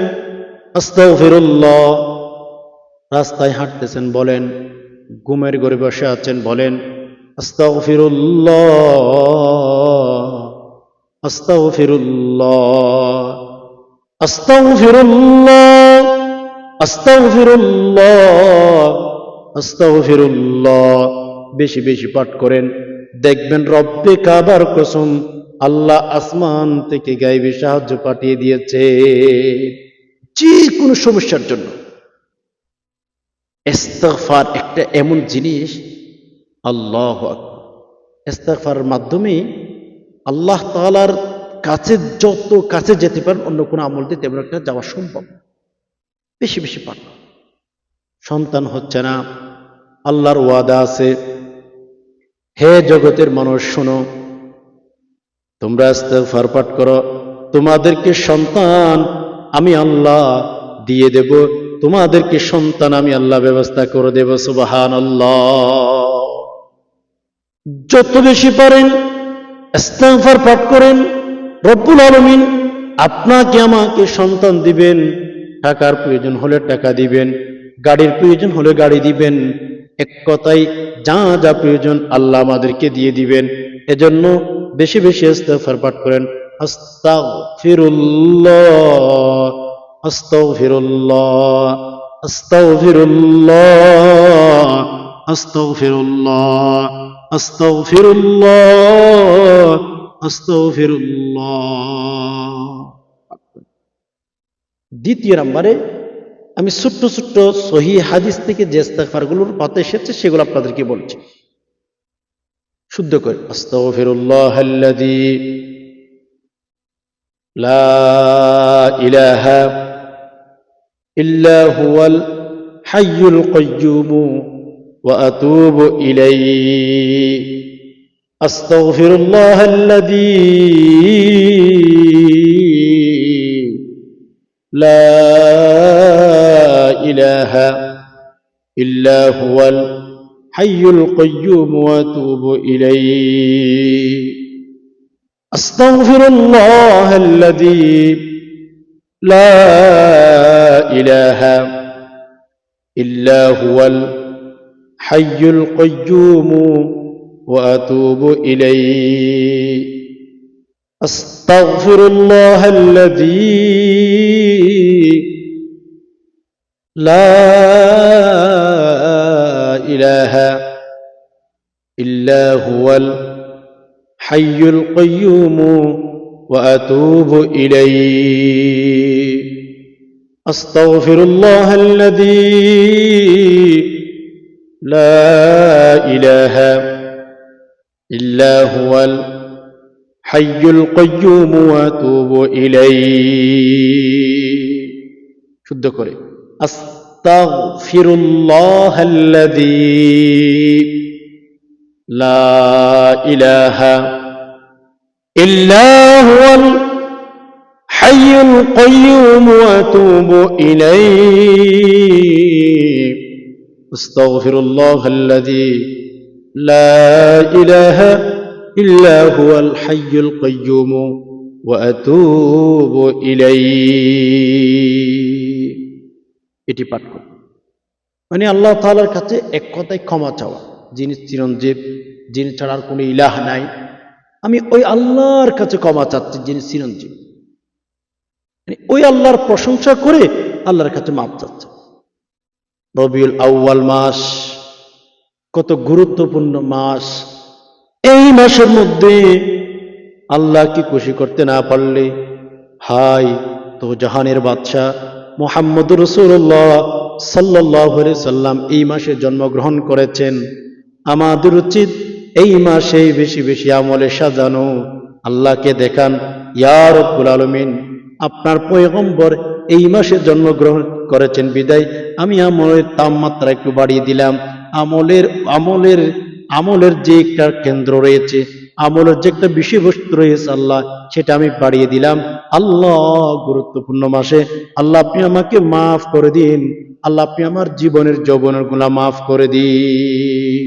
আস্তাগফিরুল্লাহ, রাস্তায় হাঁটতেছেন বলেন, ঘুমের ঘরে বসে আছেন বলেন আস্তাগফিরুল্লাহ, আস্তাগফিরুল্লাহ, আস্তাগফিরুল্লাহ, আস্তাগফিরুল্লাহ, আস্তাগফিরুল্লাহ। বেশি বেশি পাঠ করেন, দেখবেন রব্বে কাবার কসম, আল্লাহ আসমান থেকে গায়েবী সাহায্য পাঠিয়ে দিয়েছে যে কোনো সমস্যার জন্য। ইস্তেগফার একটা এমন জিনিস, আল্লাহু আকবার। ইস্তেগফারের মাধ্যমে আল্লাহ তাআলার কাছে যত কাছে যেতে পারেন, অন্য কোনো আমল দিয়ে তেমন একটা যাওয়া সম্ভব। বেশি বেশি পাঠ। সন্তান হচ্ছে না, আল্লাহর ওয়াদা আছে, হে জগতের মানুষ শোনো, তোমরা ইস্তেগফার পাঠ করো, তোমাদেরকে সন্তান আমি আল্লাহ দিয়ে দেব, তোমাদেরকে সন্তান আমি আল্লাহ ব্যবস্থা করে দেব। সুবহানাল্লাহ। যত বেশি পারেন ইস্তেগফার পাঠ করেন, রব্বুল আলামিন আপনাকে আমাকে সন্তান দিবেন, টাকার প্রয়োজন হলে টাকা দিবেন, গাড়ির প্রয়োজন হলে গাড়ি দিবেন, এক কথায় যা যা প্রয়োজন আল্লাহ আমাদেরকে দিয়ে দিবেন। এজন্য বেশি বেশি ইস্তেগফার পাঠ করেন। আস্তাগফিরুল্লাহ, আস্তাগফিরুল্লাহ, আস্তাগফিরুল্লাহ, আস্তাগফিরুল্লাহ, আস্তাগফিরুল্লাহ, আস্তাগফিরুল্লাহ। দ্বিতীয় নম্বরে আমি ছোট্ট ছোট্ট সহিহ হাদিস থেকে যে ইস্তেগফারগুলোর কথা এসেছে সেগুলো আপনাদেরকে বলছি, শুদ্ধ করে। আস্তাগফিরুল্লাহাল্লাযী লা ইলাহা ইল্লা হুয়াল হাইয়ুল কাইয়্যুম ওয়া আতুবু ইলাইহি। আস্তাগফিরুল্লাহ আল্লাযী লা ইলাহা ইল্লা হুয়াল হাইয়ুল কাইয়্যুম ওয়া আতুবু ইলাইহি আস্তাগফিরুল্লাহ আল্লাযী লা ইলাহা ইল্লা হুয়াল হাইয়ুল কাইয়্যুম ওয়া আতুবু ইলাইহি আস্তাগফিরুল্লাহ আল্লাযী লা ইলাহা ইল্লা হুয়াল হাইয়ুল কাইয়্যুম ওয়া আতুবু ইলাইহি আস্তাগফিরুল্লাহ আল্লাযী লা ইলাহা ইল্লা হুয়াল হাইয়ুল কাইয়্যুম ওয়া আতুবু ইলাইহি শুদ্ধ করে আস্তাগফিরুল্লাহাল্লাযী লা ইলাহা ইল্লা হুয়াল হাইয়ুল কাইয়্যুম ওয়া আতুবু ইলাইহি আস্তাগফিরুল্লাহাল্লাযী লা ইলাহা ইল্লা হুয়াল হাইয়ুল কাইয়্যুম ওয়া আতুবু ইলাইহি এটি পাঠ করুন। মানে আল্লাহ তাআলার কাছে এক কথায় ক্ষমা চাওয়া, যিনি চিরঞ্জীব, যিনি ছাড়া আর কোনো ইলাহ নাই। আমি ওই আল্লাহর কাছে ক্ষমা চাচ্ছি যিনি চিরঞ্জীব, মানে ওই আল্লাহর প্রশংসা করে আল্লাহর কাছে মাপ চাচ্ছে। রবিউল আউয়াল মাস কত গুরুত্বপূর্ণ মাস। এই মাসের মধ্যে আল্লাহকে খুশি করতে না পারলে হাই তো জাহানের বাদশাহ মুহাম্মদুর রাসূলুল্লাহ সাল্লাল্লাহু আলাইহি সাল্লাম এই মাসে জন্মগ্রহণ করেছেন। আমাদের উচিত এই মাসে বেশি বেশি আমলে সাজানো, আল্লাহকে দেখান ইয়া রাব্বুল আলামিন আপনার পয়গম্বর এই মাসে জন্মগ্রহণ করেছেন বিদায় আমি আমলের তাপমাত্রা একটু বাড়িয়ে দিলাম। আমলের যে একটা কেন্দ্র রয়েছে, আমলের যে একটা বিষয়বস্তু রয়েছে আল্লাহ সেটা আমি বাড়িয়ে দিলাম। আল্লাহ গুরুত্বপূর্ণ মাসে আল্লাহ আপনি আমাকে মাফ করে দিন, আল্লাহ আপনি আমার জীবনের যৌবনের গুনাহ মাফ করে দিন।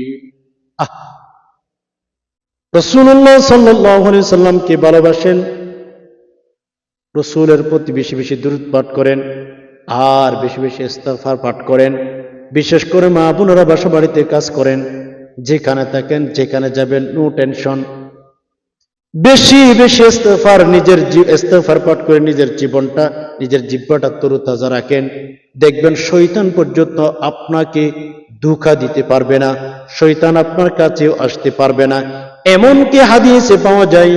রাসূলুল্লাহ সাল্লাল্লাহু আলাইহি সাল্লামকে ভালোবাসেন, রাসূলের প্রতি বেশি বেশি দুরূদ পাঠ করেন আর বেশি বেশি ইস্তিগফার পাঠ করেন। বিশেষ করে মা বোনেরা বাসা বাড়িতে কাজ করেন, যেখানে থাকেন যেখানে যাবেন নো টেনশন, বেশি বেশি ইস্তিগফার পাঠ করে নিজের জীবনটা, নিজের জিহ্বাটা তরুতাজা রাখেন। দেখবেন শয়তান পর্যন্ত আপনাকে ধোঁকা দিতে পারবে না, শয়তান আপনার কাছেও আসতে পারবে না। এমনকি হাদিসে পাওয়া যায়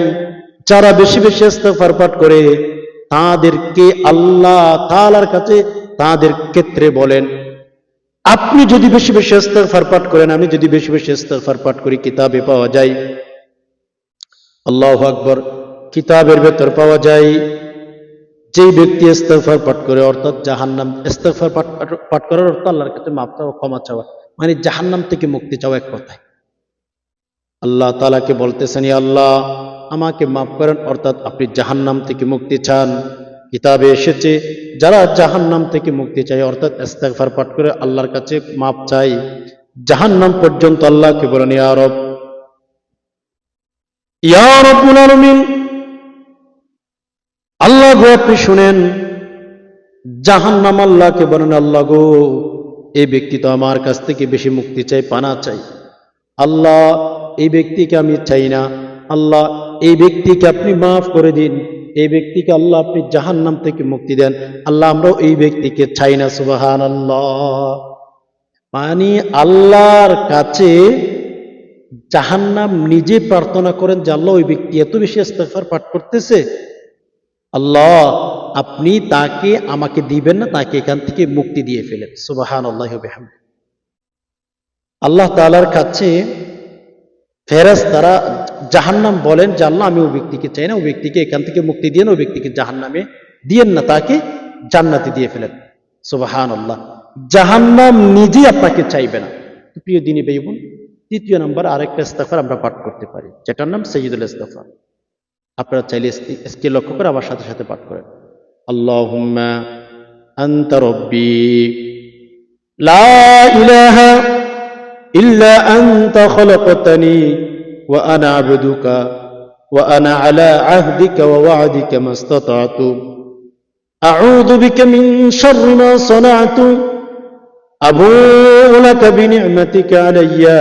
যারা বেশি বেশি ইস্তিগফার পাঠ করে তাদেরকে আল্লাহ তাআলার কাছে তাদের ক্ষেত্রে বলেন, আপনি যদি বেশি বেশি ইস্তিগফার পাঠ করেন, আমি যদি বেশি বেশি ইস্তিগফার পাঠ করি, কিতাবে পাওয়া যায়, আল্লাহু আকবার, কিতাবের ভেতর পাওয়া যায় যেই ব্যক্তি ইস্তিগফার পাঠ করে অর্থাৎ জাহান্নাম, ইস্তিগফার পাঠ করার অর্থ আল্লাহর কাছে মাফ চাওয়া, ক্ষমা চাওয়া, মানে জাহান্নাম থেকে মুক্তি চাওয়া এক কথায়। আল্লাহ তাআলাকে বলতেছেন ইয়া আল্লাহ আমাকে মাফ করেন, অর্থাৎ আপনি জাহান্নাম থেকে মুক্তি চান। কিতাবে এসেছে যারা জাহান্নাম থেকে মুক্তি চায় অর্থাৎ ইস্তিগফার পাঠ করে আল্লাহর কাছে মাফ চাই, জাহান্নাম পর্যন্ত আল্লাহকে বলেন ইয়া রব, ইয়া রাব্বুল আলামিন, আল্লাহ গো আপনি শুনেন। জাহান্নাম আল্লাহকে বলেন আল্লাহ গো এই ব্যক্তি তো আমার কাছ থেকে বেশি মুক্তি চাই, পানা চাই, আল্লাহ এই ব্যক্তিকে আমি চাই না, আল্লাহ এই ব্যক্তিকে আপনি মাফ করে দিন, এই ব্যক্তিকে আল্লাহ আপনি জাহান্নাম থেকে মুক্তি দেন, আল্লাহ আমরাও এই ব্যক্তিকে চাই না। সুবহানাল্লাহ। মানে আল্লাহর কাছে জাহান্নাম নিজে প্রার্থনা করেন যে আল্লাহ ওই ব্যক্তি এত বেশি ইস্তিগফার পাঠ করতেছে, আল্লাহ আপনি তাকে আমাকে দিবেন না, তাকে এখান থেকে মুক্তি দিয়ে ফেলেন। সুবহানাল্লাহি ওয়া বিহামদিহি। আল্লাহ তাআলার কাছে ফেরেশতারা জাহান্নাম বলেন যে আল্লাহ আমি ওই ব্যক্তিকে চাই না, ওই ব্যক্তিকে এখান থেকে মুক্তি দিয়েন, ওই ব্যক্তিকে জাহান্নামে দিয়েন না, তাকে জান্নাতে দিয়ে ফেলেন। সুবহানাল্লাহ। জাহান্নাম নিজে আপনাকে চাইবে না। প্রিয় দ্বীনী ভাই বোন, তৃতীয় নম্বর আরেকটা ইস্তেগফার আমরা পাঠ করতে পারি, যেটার নাম সাইয়্যিদুল ইস্তেগফার। আপনারা চাইলে এসকে লক্ষ্য করে আমার সাথে সাথে পাঠ করেন। আল্লাহুম্মা আনতা রব্বি লা ইলাহা ইল্লা আনতা খলাকতানি ওয়া আনা আবদুকা ওয়া আনা আলা আহদিকা ওয়া ওয়া'দিকা মাস্তাতা'তু আউযু বিকা মিন শাররি মা সানা'তু আবু'ু লাকা বিনি'মাতিকা আলাইয়া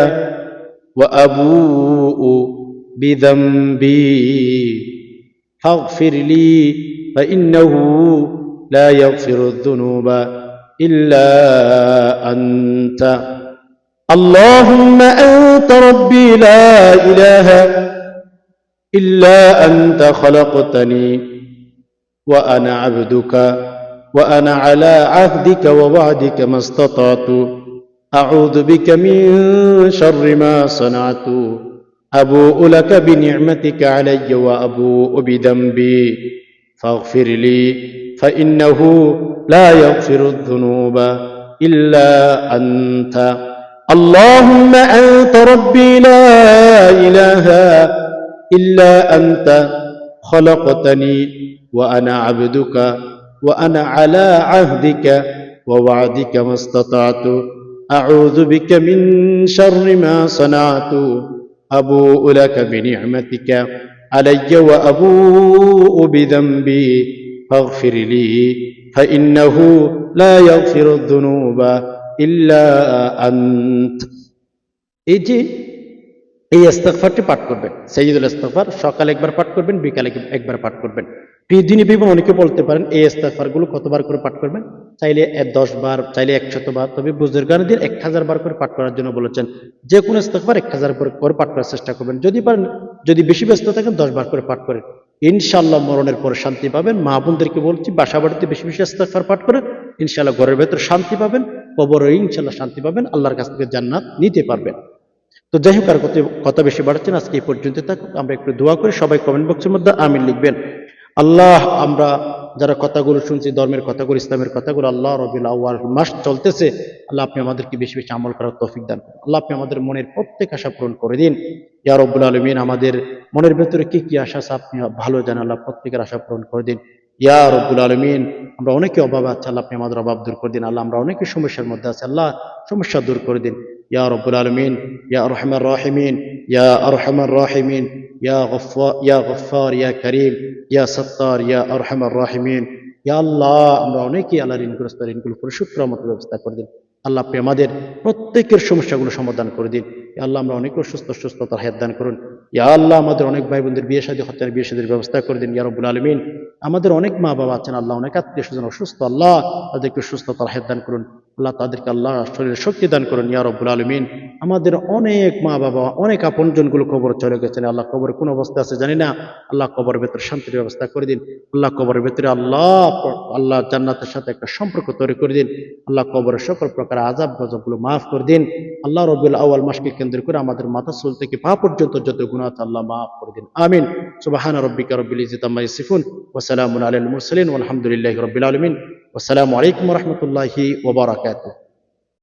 ওয়া আবু'ু বিযামবি ফাগফির লি فإنه لا يغفر الذنوب إلا أنت اللهم أنت ربي لا إله إلا أنت خلقتني وأنا عبدك وأنا على عهدك ووعدك ما استطعت أعوذ بك من شر ما صنعت أبوء لك بنعمتك علي وأبوء بذنبي فاغفر لي فإنه لا يغفر الذنوب إلا أنت اللهم أنت ربي لا إله إلا أنت خلقتني وأنا عبدك وأنا على عهدك ووعدك ما استطعت أعوذ بك من شر ما صنعت أبوء لك بنعمتك علي وأبوء بذنبي فاغفر لي فإنه لا يغفر الذنوب إلا أنت এই ইস্তেগফারটি পাঠ করবেন। সাইয়্যিদুল ইস্তেগফার সকালে একবার পাঠ করবেন, বিকালে একবার পাঠ করবেন। প্রিয় দিনী ভাই বোন, অনেকে বলতে পারেন এই ইস্তেগফারগুলো কতবার করে পাঠ করবেন? চাইলে 10 বার, চাইলে 100 বার, তবে বুজুর্গানে দিন 1000 বার করে পাঠ করার জন্য বলেছেন। যে কোনো ইস্তেগফার 1000 করে পাঠ করার চেষ্টা করবেন। যদি পারেন, যদি বেশি ব্যস্ত থাকেন 10 বার করে পাঠ করেন, ইনশাআল্লাহ মরণের পরে শান্তি পাবেন। মা বোনদেরকে বলছি বাসা বাড়িতে বেশি বেশি ইস্তেগফার পাঠ করেন, ইনশাআল্লাহ ঘরের ভেতর শান্তি পাবেন, কবরে ইনশাআল্লাহ শান্তি পাবেন, আল্লাহর কাছ থেকে জান্নাত নিতে পারবেন। তো যাই হোক, আর কথা বেশি বাড়াচ্ছেন, আজকে এই পর্যন্ত থাকুক। আমরা একটু দোয়া করি, সবাই কমেন্ট বক্সের মধ্যে আমিন লিখবেন। আল্লাহ, আমরা যারা কথাগুলো শুনছি, ধর্মের কথাগুলো, ইসলামের কথাগুলো, আল্লাহ রবিউল আউয়াল মাস চলতেছে, আল্লাহ আপনি আমাদেরকে বেশি বেশি আমল করার তৌফিক দান করুন। আল্লাহ আপনি আমাদের মনের প্রত্যেক আশা পূরণ করে দিন। ইয়া রব্বুল আলামিন, আমাদের মনের ভেতরে কি কি আশা আছে আপনি ভালো জানেন, আল্লাহ প্রত্যেকের আশা পূরণ করে দিন। ইয়া রব্বুল আলামিন, আমরা অনেকে অভাব আছে, আল্লাহ আপনি আমাদের অভাব দূর করে দিন। আল্লাহ আমরা অনেকে সমস্যার মধ্যে আছি, আল্লাহ সমস্যা দূর করে দিন। ইয়া রব্বুল আলামিন, ইয়া আরহামার রাহিমিন, ইয়া আরহামার রাহিমিন, ইয়া গফফার, ইয়া করিম, ইয়া সত্তার, ইয়া আরহামার রাহিমিন। ইয়া আল্লাহ, আমরা অনেকেই আল্লাহ ঋণগ্রস্ত, ঋণগুলো পরিশোধ করার মতো ব্যবস্থা করে দিন। আল্লাহ আপনি আমাদের প্রত্যেকের সমস্যাগুলো সমাধান করে দিন। ইয়া আল্লাহ, আমরা অনেক সুস্থতার হায়াত দান করুন। ইয়া আল্লাহ, আমাদের অনেক ভাই বোনদের বিয়ে শাদী হত্যার বিয়ে শাদীর ব্যবস্থা করে দিন। ইয়া রব্বুল আলামিন, আমাদের অনেক মা বাবা আছেন, আল্লাহ অনেক আত্মীয় স্বজন অসুস্থ, আল্লাহ তাদেরকে সুস্থতার হায়াত দান করুন। আল্লাহ তাদেরকে আল্লাহ শরীরে শক্তি দান করুন। ইয়া রব্বুল আলামিন, আমাদের অনেক মা বাবা, অনেক আপনজনগুলো কবর চলে গেছেন, আল্লাহ কবরে কোন অবস্থা আছে জানি না, আল্লাহ কবরের ভেতরে শান্তির ব্যবস্থা করে দিন। আল্লাহ কবরের ভেতরে আল্লাহ জান্নাতের সাথে একটা সম্পর্ক তৈরি করে দিন। আল্লাহ কবরের সকল প্রকার আযাব গজবগুলো মাফ করে দিন। আল্লাহ রবিউল আউয়াল মাসকে কেন্দ্র করে আমাদের মাথা চুল থেকে পা পর্যন্ত যত গুনাহ আছে আল্লাহ মাফ করে দিন। আমিন। সুবহান রাব্বিকা রাব্বিল ইজ্জাতি আম্মা ইয়াসিফুন ওয়া সালামুন আলাল মুরসালিন ওয়ালহামদুলিল্লাহি রাব্বিল আলামিন। ওয়াসসালামু আলাইকুম ওয়া রাহমাতুল্লাহি ওয়া বারাকাতুহু।